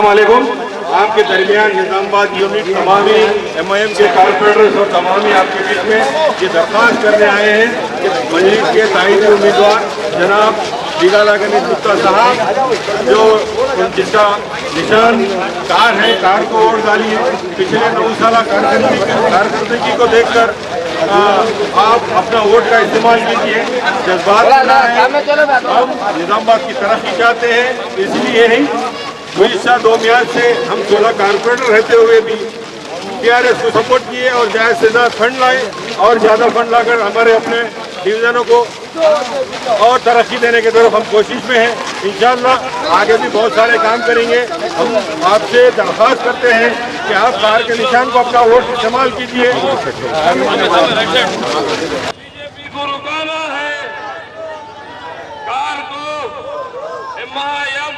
अस्सलाम वालेकुम। आपके दरमियान निजामाबाद यूनिट तमामी MIM के कारपोरेटर्स और तमामी आपके बीच में ये दरख्वास्त करने आए हैं कि मजलिस के ताइदी उम्मीदवार जनाब बिगाला गनी गुप्ता साहब जो जिसका निशान कार है, कार को वोट डालिए। पिछले 9 साल कारकर्दगी को देखकर आप अपना वोट का इस्तेमाल कीजिए। जज्बात हम निजामाबाद की तरक्की चाहते हैं, इसलिए ही गुज़िश्ता 2 मियाद से हम 16 कारपोरेटर रहते हुए भी TRS को सपोर्ट किए और ज़्यादा से ज़्यादा फंड लाए और ज़्यादा फंड लाकर हमारे अपने डिवीज़नों को और तरक्की देने की तरफ हम कोशिश में हैं। इंशाअल्लाह आगे भी बहुत सारे काम करेंगे। हम आपसे दरख्वास्त करते हैं कि आप कार के निशान को अपना वोट इस्तेमाल कीजिए। बीजेपी को रुकाना है, कार को MIM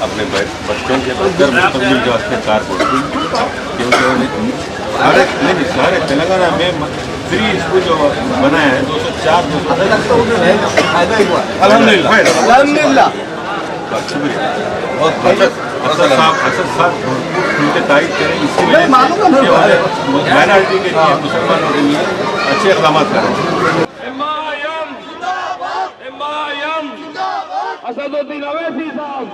अपने बच्चों के गर्भ तब्दील के वास्ते कार क्योंकि सारे तेलंगाना में फ्री स्कूल जो बनाया है 204 अल्हम्दुलिल्लाह असद साहब उनके तारीफ करें, इसकी वजह से माइनॉरिटी के लिए मुसलमानों के लिए अच्छे इक़दाम करें। असदुद्दीन अवैसी साहब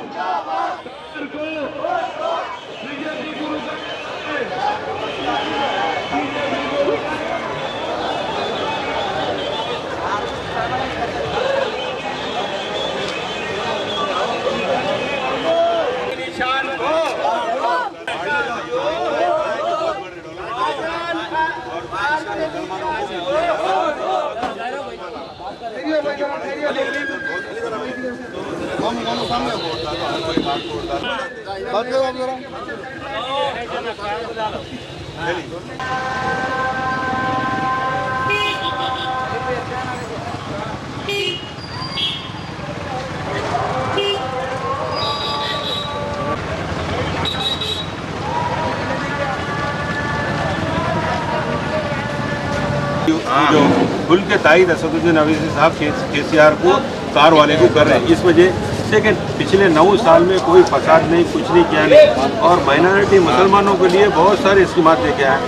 निशान को जो खुल के तारीद असदुद्दीन अवैसी साहब KCR को कार वाले को कर रहे हैं, इस वजह से कि पिछले 9 साल में कोई फसाद नहीं, कुछ नहीं किया नहीं और माइनॉरिटी मुसलमानों के लिए बहुत सारे स्कीमात लेके आए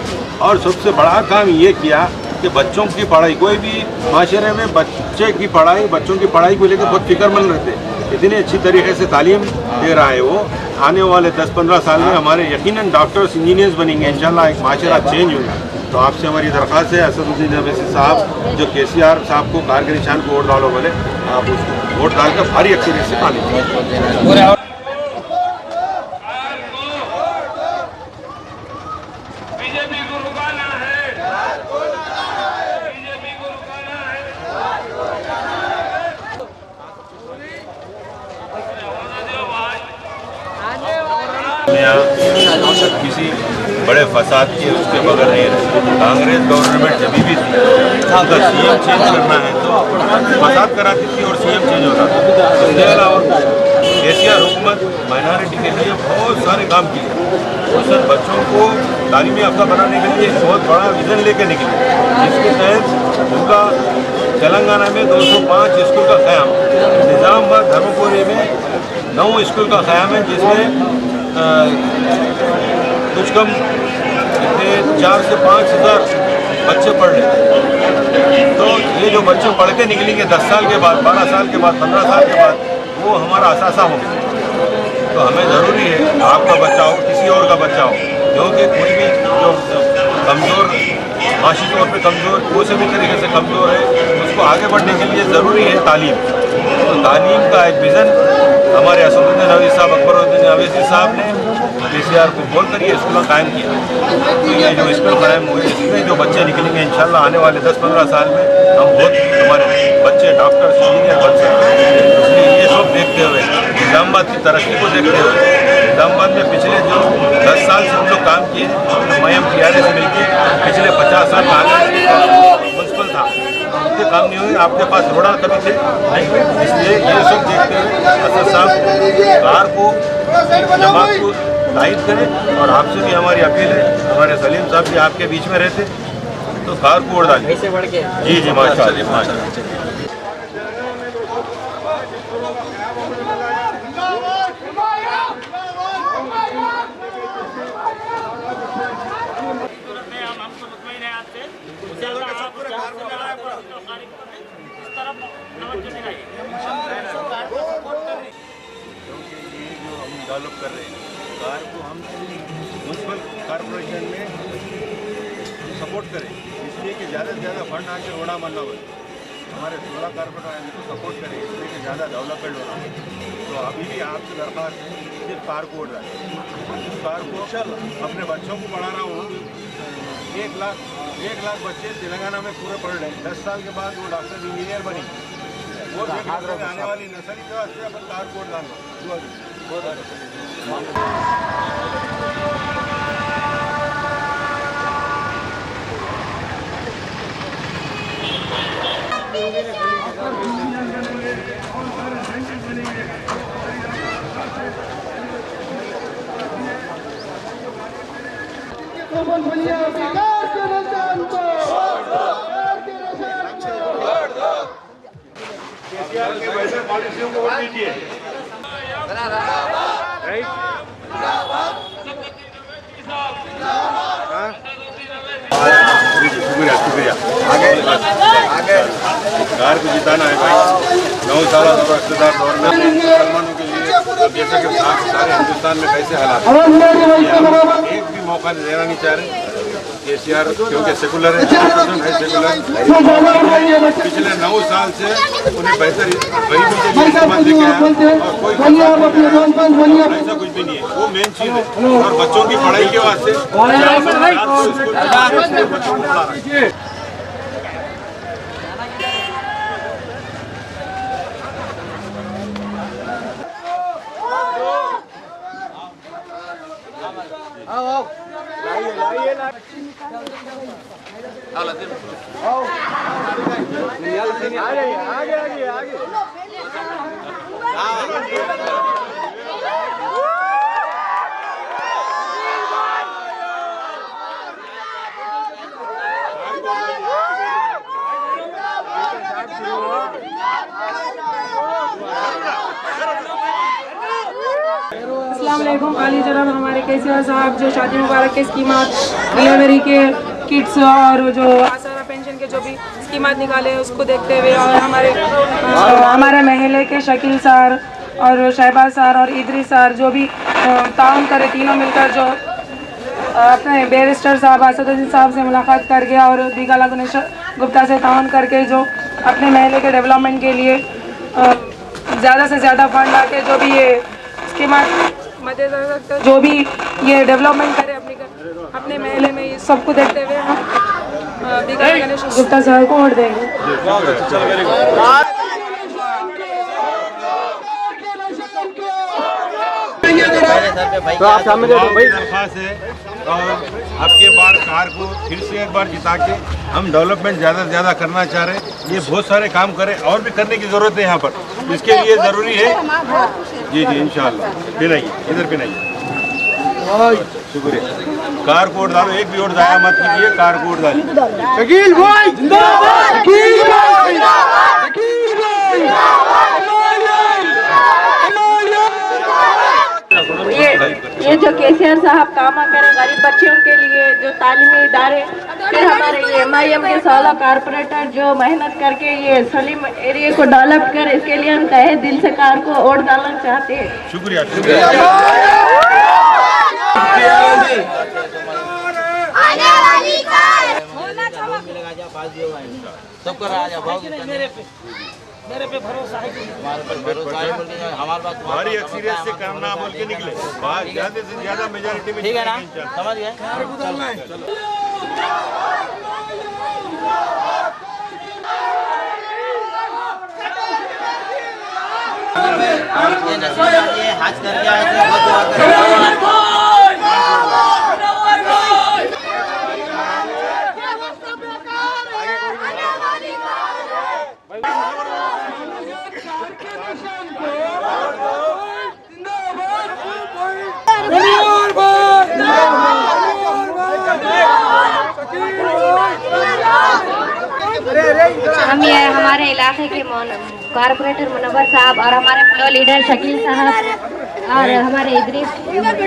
और सबसे बड़ा काम ये किया कि बच्चों की पढ़ाई, कोई भी माशरे में बच्चे की पढ़ाई, बच्चों की पढ़ाई को लेकर बहुत फिक्रमंद रहते, इतनी अच्छी तरीके से तालीम दे रहा है वो। आने वाले 10-15 साल में हमारे यकीनन डॉक्टर्स इंजीनियर्स बनेंगे, इंशाल्लाह एक माशरा चेंज होगा। तो आपसे हमारी दरख्वास्त है असदुद्दीन अवैसी साहब जो KCR साहब को कार के निशान को वोट डालो बोले, आप उसको वोट डालकर भारी अक्सरियत से पानी। बीजेपी को रुकाना है, बीजेपी को रुकाना है। किसी बड़े फसाद के उसके बगैर नहीं रहे। कांग्रेस गवर्नमेंट जब भी थी अगर CM चेंज करना है तो फसाद कराती थी और CM चेंज होता था। इसके अलावा KCR हुकूमत माइनॉरिटी के लिए बहुत सारे काम किए। उस बच्चों को तालीमी याफ्ता बनाने के लिए बहुत बड़ा विजन लेके निकले, जिसके तहत उनका तेलंगाना में 205 स्कूल का क़याम, निज़ामाबाद धर्मपुरी में 9 स्कूल का क़याम है, जिसमें कुछ कम 4 से 5 हज़ार बच्चे पढ़ रहे। तो ये जो बच्चे पढ़ के निकलेंगे 10 साल के बाद, 12 साल के बाद, 15 साल के बाद, वो हमारा असासा होगा। तो हमें ज़रूरी है आपका बच्चा हो, किसी और का बच्चा हो, क्योंकि कोई भी जो कमज़ोर, माशी तौर पे कमज़ोर, किसी भी तरीके से कमज़ोर है, उसको आगे बढ़ने के लिए ज़रूरी है तालीम। तो तालीम का एक विज़न हमारे असदुद्दीन अवैसी साहब, अकबरुद्दीन अवैसी साहब ने KCR को बोल कर ये स्कूल कायम किया। तो ये जो स्कूल कायम हुए, इसमें जो बच्चे निकलेंगे इंशाल्लाह आने वाले 10-15 साल में हम बहुत हमारे बच्चे डॉक्टर्स, इंजीनियर बन सकते हैं। इसलिए ये सब देखते हुए, निज़ामाबाद की तरक्की को देखते हुए, निज़ामाबाद में पिछले जो 10 साल से हम लोग काम किए, MIM TRS से मिलकर पिछले 50 साल म्यूनसिपल था, उनके काम नहीं हुए। आपके पास रोड़ा कभी थे नहीं, इसलिए ये सब देखते हुए असद साहब कार को, जमात को तायद करें। और आपसे भी हमारी अपील है, हमारे सलीम साहब भी आपके बीच में रहते तो कार को वोट डालिए। जी जी माशाल्लाह। डेवलप कर रहे हैं। कार को हम म्यूनसिपल कॉरपोरेशन में सपोर्ट करें, इसलिए कि ज़्यादा से ज़्यादा फंड आके रोड़ा बनना हो, हमारे 16 कॉरपोरेटर इनको सपोर्ट करें, इसलिए कि ज़्यादा डेवलपमेंट होना हो। तो अभी भी आपसे दरख्वास्त है सिर्फ कार को उड़ रहा है। इस कार को अपने बच्चों को पढ़ा रहा हूँ। 1 लाख बच्चे तेलंगाना में पूरे पढ़ रहे हैं। 10 साल के बाद वो डॉक्टर इंजीनियर बनी। वो आने वाली नस्ल की तरह से अपन कार कोड डालना। केसीआर के वैसे पॉलिसियों को वोट दीजिए। शुक्रिया। आगे कार को जिताना है भाई। 9 साल इकतदार दौर में मुसलमानों के लिए, अब जैसे कि सारे हिंदुस्तान में कैसे हालात हैं, एक भी मौका देना नहीं चाह रहे। केसीआर क्योंकि सेकुलर है, सेकुलर पिछले 9 साल से उन्हें बेहतर गरीबों के लिए समाज लेके आया और कोई ऐसा कुछ भी नहीं है। वो मेन चीज़ है। और बच्चों की पढ़ाई के वास्ते बच्चों को पढ़ा रहे हैं। अस्सलामुअलैकुम। आली जनाब हमारे केसीआर साहब जो शादी मुबारक के स्कीमात, डिलीवरी के किट्स और जो आसारा पेंशन के जो भी स्कीमात निकाले उसको देखते हुए और हमारे महल्ले के शकील सर और शहबाज सर और इदरी सर जो भी ताउन करे, तीनों मिलकर जो अपने बैरिस्टर साहब असदुद्दीन साहब से मुलाकात करके और दीगाला गणेश गुप्ता से ताउन करके जो अपने महल्ले के डेवलपमेंट के लिए ज़्यादा से ज़्यादा फंड लाके जो भी ये स्कीमात मद्देनजर जो भी ये डेवलपमेंट करे अपने महल्ले में, ये सबको देखते हुए हम दीगाला गणेश गुप्ता साहब को वोट देंगे। तो आप सामने दरख्वास्त है और आपके बार कार को फिर से एक बार जिता के हम डेवलपमेंट ज़्यादा से ज़्यादा करना चाह रहे हैं। ये बहुत सारे काम करें और भी करने की ज़रूरत है यहाँ पर, इसके लिए ज़रूरी है। जी इंशाल्लाह। फिर आइए, इधर फिर आइए। शुक्रिया। कार को वोट डालो, एक भी वोट ज़ाया मत कीजिए, कार को वोट डालिए। शकील भाई जिंदाबाद, शकील भाई ये जो केसीआर साहब काम करें गरीब बच्चों के लिए, जो तालीमी इदारे, फिर हमारे ये MIM के 16 कारपोरेटर जो मेहनत करके ये सलीम एरिया को डेवलप करे, इसके लिए हम तहे दिल से कार को वोट डालना चाहते हैं। शुक्रिया। सबका राजा मेरे पे भरोसा है कि हमारे पर भरोसा है, हमारे बात भारी अक्सरियत से काम ना बोल के निकले, ज़्यादा से ज़्यादा मेजॉरिटी में, ठीक है ना, समझ गए। ये हाथ करके आए थे, बहुत दुआ करें। हम ये हमारे इलाके के कारपोरेटर मुनव्वर साहब और हमारे फ्लो लीडर शकील साहब और हमारे इदरीस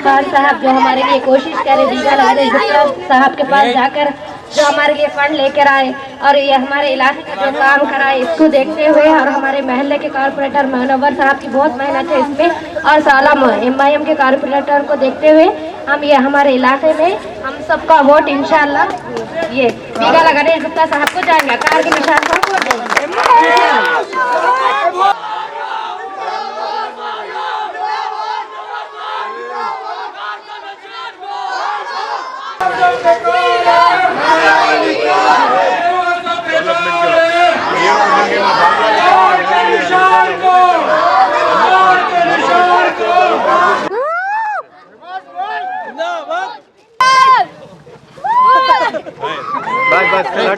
खान साहब जो हमारे लिए कोशिश करें, दीगाला गणेश गुप्ता साहब के पास जाकर जो हमारे लिए फंड लेकर आए और ये हमारे इलाके का जो काम कराए, इसको देखते हुए और हमारे महल्ले के कारपोरेटर मनोवर साहब की बहुत मेहनत है इसमें, और साला MIM के कारपोरेटर को देखते हुए हम ये हमारे इलाके में हम सबका वोट इंशाल्लाह ये बीगाला गणेश गुप्ता साहब को जाएंगे, कार के निशान पर वोट देंगे।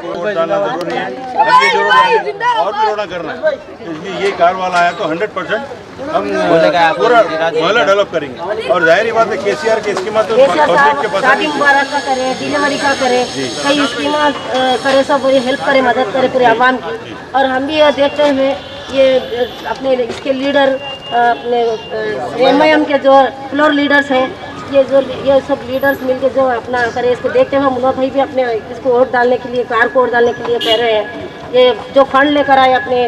वोट डालना जरूरी है, अब ये जो रोड है और भी रोड़ा करना है, इसलिए ये कार वाला आया तो 100% हम पूरा मोहल्ला डेवलप करेंगे। और जाहिर बात है KCR की स्कीम तो पब्लिक के पास शादी मुबारक का करे, डिलीवरी का करे, कई स्कीम करे, सब हेल्प करे, मदद करे पूरे आवाम की। और हम भी देखते हुए ये अपने इसके लीडर अपने MIM के जो फ्लोर लीडर्स हैं, ये सब लीडर्स मिलके जो अपना करे, इसको देखते हुए मुन्ना भाई भी अपने इसको वोट डालने के लिए, कार को वोट डालने के लिए कह रहे हैं। ये जो फंड लेकर आए अपने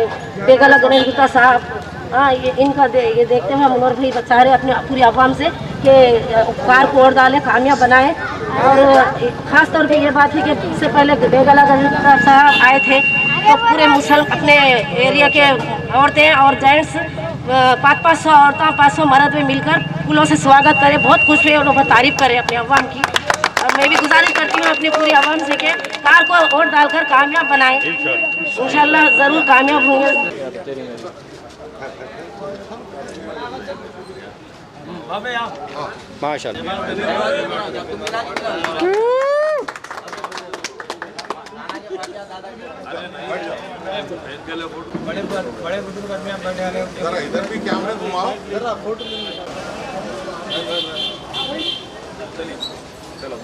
बेगाला गणेश गुप्ता साहब, हाँ ये इनका ये देखते हुए मुन्ना भाई बचा रहे अपने पूरी आवाम से कि कार को वोट डालें, कामयाब बनाएं। और ख़ास तौर पे ये बात है कि इससे पहले बेगाला गणेश गुप्ता साहब आए थे तो पूरे अपने एरिया के औरतें और जेंट्स 500 औरतें 500 मर्द में मिलकर फूलों से स्वागत करें, बहुत खुश हुए, उन्होंने तारीफ करें अपने अवाम की। और मैं भी गुजारिश करती हूँ अपनी पूरी अवाम से कि कार को वोट डालकर कामयाब बनाएं, इंशाल्लाह ज़रूर कामयाब होंगे। बड़े बुजुर्ग आदमी आप बैठे हैं, जरा इधर भी कैमरा घुमाओ, जरा फोटो चलो।